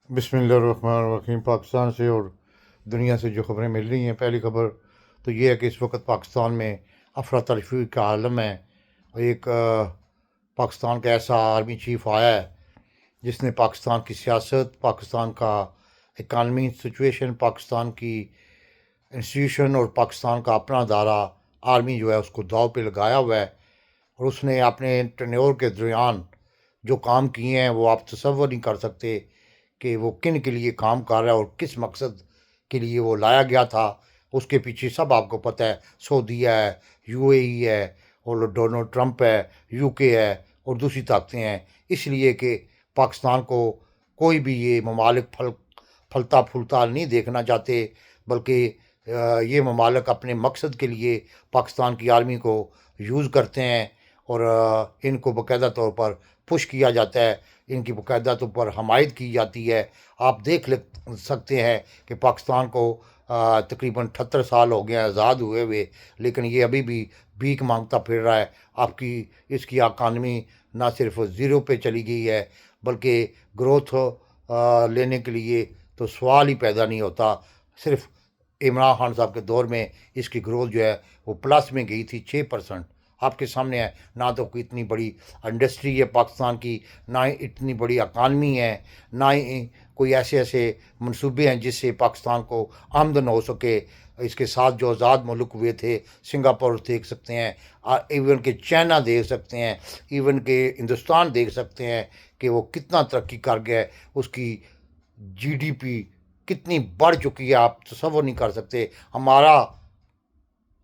بسم اللہ الرحمن الرحیم۔ پاکستان سے اور دنیا سے جو خبریں مل رہی ہیں، پہلی خبر تو یہ ہے کہ اس وقت پاکستان میں افراتفری کا عالم ہے۔ ایک پاکستان کا ایسا آرمی چیف آیا ہے جس نے پاکستان کی سیاست، پاکستان کا اکانومی سچویشن، پاکستان کی انسٹیٹیوشن اور پاکستان کا اپنا ادارہ آرمی جو ہے اس کو داؤ پہ لگایا ہوا ہے۔ اور اس نے اپنے ٹینیور کے دوران جو کام کیے ہیں وہ آپ تصور نہیں کر سکتے کہ وہ کن کے لیے کام کر رہا ہے اور کس مقصد کے لیے وہ لایا گیا تھا۔ اس کے پیچھے سب آپ کو پتہ ہے، سعودیہ ہے، یو اے ای ہے، اور ڈونلڈ ٹرمپ ہے، یو کے ہے اور دوسری طاقتیں ہیں۔ اس لیے کہ پاکستان کو کوئی بھی یہ ممالک پھلتا پھولتا نہیں دیکھنا چاہتے، بلکہ یہ ممالک اپنے مقصد کے لیے پاکستان کی آرمی کو یوز کرتے ہیں، اور ان کو باقاعدہ طور پر پش کیا جاتا ہے، ان کی باقاعدہ طور پر حمایت کی جاتی ہے۔ آپ دیکھ سکتے ہیں کہ پاکستان کو تقریباً 78 سال ہو گئے ہیں آزاد ہوئے ہوئے، لیکن یہ ابھی بھی بھیک مانگتا پھر رہا ہے۔ اس کی اکانومی نہ صرف زیرو پہ چلی گئی ہے، بلکہ گروتھ لینے کے لیے تو سوال ہی پیدا نہیں ہوتا۔ صرف عمران خان صاحب کے دور میں اس کی گروتھ جو ہے وہ پلس میں گئی تھی 6%۔ آپ کے سامنے ہے، نہ تو کوئی اتنی بڑی انڈسٹری ہے پاکستان کی، نہ ہی اتنی بڑی اکانومی ہے، نہ ہی کوئی ایسے منصوبے ہیں جس سے پاکستان کو آمدن ہو سکے۔ اس کے ساتھ جو آزاد ملک ہوئے تھے، سنگاپور دیکھ سکتے ہیں، ایون کہ چائنا دیکھ سکتے ہیں، ایون کہ ہندوستان دیکھ سکتے ہیں کہ وہ کتنا ترقی کر گیا ہے۔ اس کی جی ڈی پی کتنی بڑھ چکی ہے، آپ تصور نہیں کر سکتے۔ ہمارا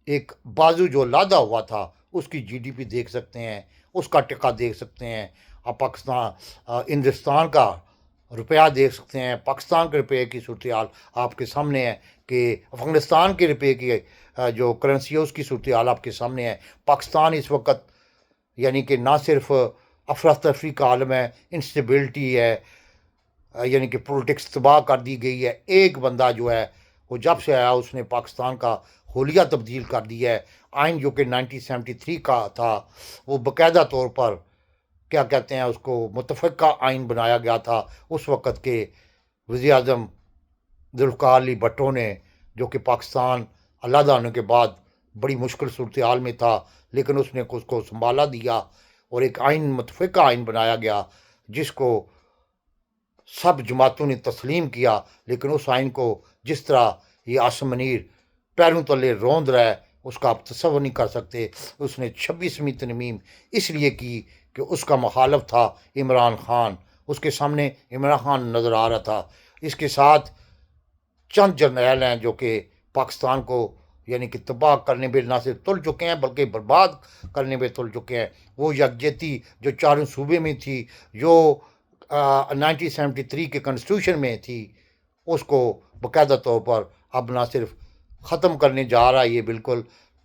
ایک بازو جو لادا ہوا تھا اس کی جی ڈی پی دیکھ سکتے ہیں، اس کا ٹکا دیکھ سکتے ہیں۔ آپ ہندوستان کا روپیہ دیکھ سکتے ہیں، پاکستان کے روپے کی صورتحال آپ کے سامنے ہے، کہ افغانستان کے روپے کی جو کرنسی ہے اس کی صورتحال آپ کے سامنے ہے۔ پاکستان اس وقت یعنی کہ نہ صرف افراتفری کا عالم ہے، انسٹیبلٹی ہے، یعنی کہ پولیٹکس تباہ کر دی گئی ہے۔ ایک بندہ جو ہے وہ جب سے آیا اس نے پاکستان کا حلیہ تبدیل کر دیا ہے۔ آئین جو کہ 1973 کا تھا وہ باقاعدہ طور پر کیا کہتے ہیں اس کو متفقہ آئین بنایا گیا تھا اس وقت کے وزیر اعظم ذوالفقار علی بھٹو نے، جو کہ پاکستان علیحدہ ہونے کے بعد بڑی مشکل صورتحال میں تھا، لیکن اس نے اس کو سنبھالا دیا اور ایک آئین متفقہ آئین بنایا گیا جس کو سب جماعتوں نے تسلیم کیا۔ لیکن اس آئین کو جس طرح یہ عاصم منیر پیروں تلے روند رہا ہے اس کا آپ تصور نہیں کر سکتے۔ اس نے 26ویں ترمیم اس لیے کی کہ اس کا مخالف تھا عمران خان، اس کے سامنے عمران خان نظر آ رہا تھا۔ اس کے ساتھ چند جرنیل ہیں جو کہ پاکستان کو یعنی کہ تباہ کرنے پہ نہ صرف تل چکے ہیں بلکہ برباد کرنے پہ تل چکے ہیں۔ وہ یکجہتی جو چاروں صوبے میں تھی، جو 1973 کے کنسٹیٹیوشن میں تھی، اس کو باقاعدہ طور پر اب نہ صرف ختم کرنے جا رہا ہے، یہ بالکل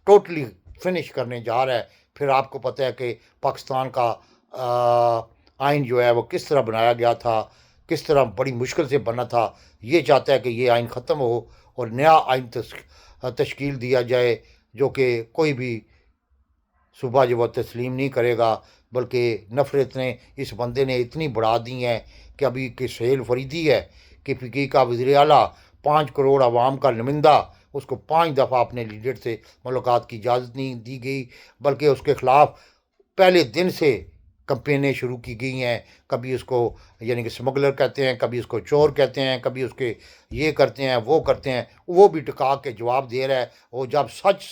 ٹوٹلی فنش کرنے جا رہا ہے۔ پھر آپ کو پتہ ہے کہ پاکستان کا آئین جو ہے وہ کس طرح بنایا گیا تھا، کس طرح بڑی مشکل سے بنا تھا۔ یہ چاہتا ہے کہ یہ آئین ختم ہو اور نیا آئین تشکیل دیا جائے، جو کہ کوئی بھی صوبہ جو وہ تسلیم نہیں کرے گا، بلکہ نفرت نے اس بندے نے اتنی بڑھا دی ہیں کہ ابھی کہ سہیل فریدی ہے کہ پی کے کا وزیر اعلیٰ، 5 کروڑ عوام کا نمائندہ، اس کو 5 دفعہ اپنے لیڈر سے ملاقات کی اجازت نہیں دی گئی، بلکہ اس کے خلاف پہلے دن سے کمپینیں شروع کی گئی ہیں۔ کبھی اس کو یعنی کہ اسمگلر کہتے ہیں، کبھی اس کو چور کہتے ہیں، کبھی اس کے یہ کرتے ہیں وہ کرتے ہیں۔ وہ بھی ٹکا کے جواب دے رہا ہے، اور جب سچ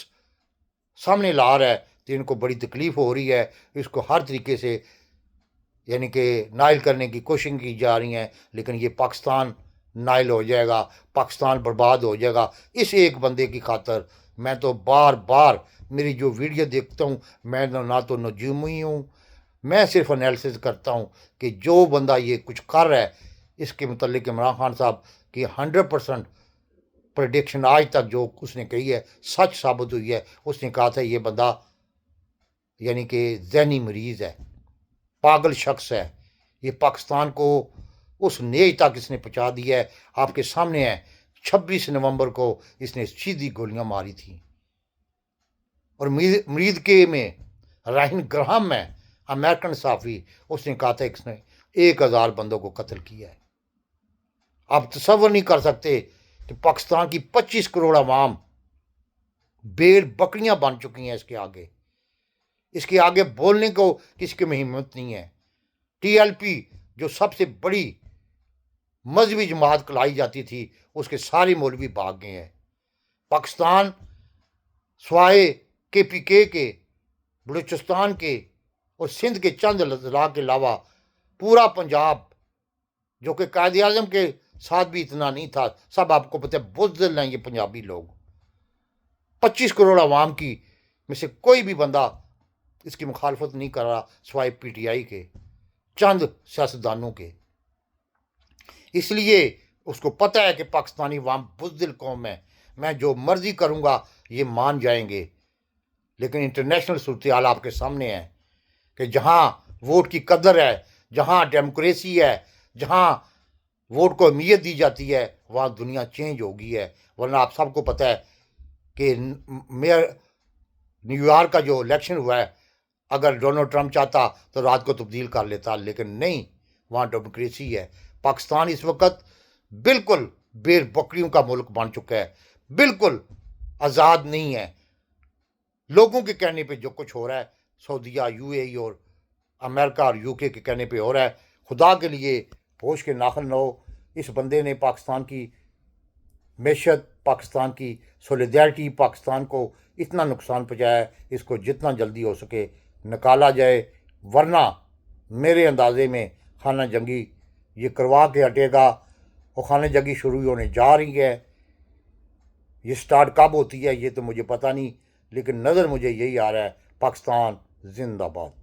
سامنے لا رہا ہے تو ان کو بڑی تکلیف ہو رہی ہے۔ اس کو ہر طریقے سے یعنی کہ نائل کرنے کی کوشش کی جا رہی ہیں، لیکن یہ پاکستان نائل ہو جائے گا، پاکستان برباد ہو جائے گا اس ایک بندے کی خاطر۔ میں تو بار بار میری جو ویڈیو دیکھتا ہوں، میں نہ تو نجومی ہوں، میں صرف انالیسس کرتا ہوں کہ جو بندہ یہ کچھ کر رہا ہے اس کے متعلق عمران خان صاحب کی 100% پریڈکشن آج تک جو اس نے کہی ہے سچ ثابت ہوئی ہے۔ اس نے کہا تھا یہ بندہ یعنی کہ ذہنی مریض ہے، پاگل شخص ہے، یہ پاکستان کو اس نیج تک اس نے پہنچا دیا ہے۔ آپ کے سامنے ہے 26 نومبر کو اس نے سیدھی گولیاں ماری تھیں، اور مرید کے میں رائن گراہم ہے امریکن صحافی، اس نے کہا تھا اس نے 1000 بندوں کو قتل کیا ہے۔ آپ تصور نہیں کر سکتے کہ پاکستان کی 25 کروڑ عوام بھیڑ بکریاں بن چکی ہیں اس کے آگے بولنے کو کسی کی ہمت نہیں ہے۔ ٹی ایل پی جو سب سے بڑی مذہبی جماعت کہلائی جاتی تھی، اس کے سارے مولوی بھاگ گئے ہیں۔ پاکستان سوائے KPK کے، بلوچستان کے اور سندھ کے چند اضلاع کے علاوہ پورا پنجاب، جو کہ قائد اعظم کے ساتھ بھی اتنا نہیں تھا، سب آپ کو پتہ ہے بزدل ہیں یہ پنجابی لوگ۔ 25 کروڑ عوام کی میں سے کوئی بھی بندہ اس کی مخالفت نہیں کر رہا سوائے PTI کے، چند سیاستدانوں کے۔ اس لیے اس کو پتہ ہے کہ پاکستانی عوام بزدل قوم ہے، میں جو مرضی کروں گا یہ مان جائیں گے۔ لیکن انٹرنیشنل صورتحال آپ کے سامنے ہے کہ جہاں ووٹ کی قدر ہے، جہاں ڈیموکریسی ہے، جہاں ووٹ کو اہمیت دی جاتی ہے، وہاں دنیا چینج ہو گئی ہے۔ ورنہ آپ سب کو پتہ ہے کہ میئر نیو یارک کا جو الیکشن ہوا ہے، اگر ڈونلڈ ٹرمپ چاہتا تو رات کو تبدیل کر لیتا، لیکن نہیں، وہاں ڈیموکریسی ہے۔ پاکستان اس وقت بالکل بیر بکریوں کا ملک بن چکا ہے، بالکل آزاد نہیں ہے۔ لوگوں کے کہنے پہ جو کچھ ہو رہا ہے، سعودیہ، UAE اور امریکہ اور UK کے کہنے پہ ہو رہا ہے، خدا کے لیے ہوش کے ناخن نہ ہو۔ اس بندے نے پاکستان کی معیشت، پاکستان کی سولیڈیرٹی، پاکستان کو اتنا نقصان پہنچایا ہے، اس کو جتنا جلدی ہو سکے نکالا جائے، ورنہ میرے اندازے میں خانہ جنگی یہ کروا کے ہٹے گا، اور خانہ جنگی شروع ہونے جا رہی ہے۔ یہ سٹارٹ کب ہوتی ہے یہ تو مجھے پتہ نہیں، لیکن نظر مجھے یہی آ رہا ہے۔ پاکستان زندہ باد۔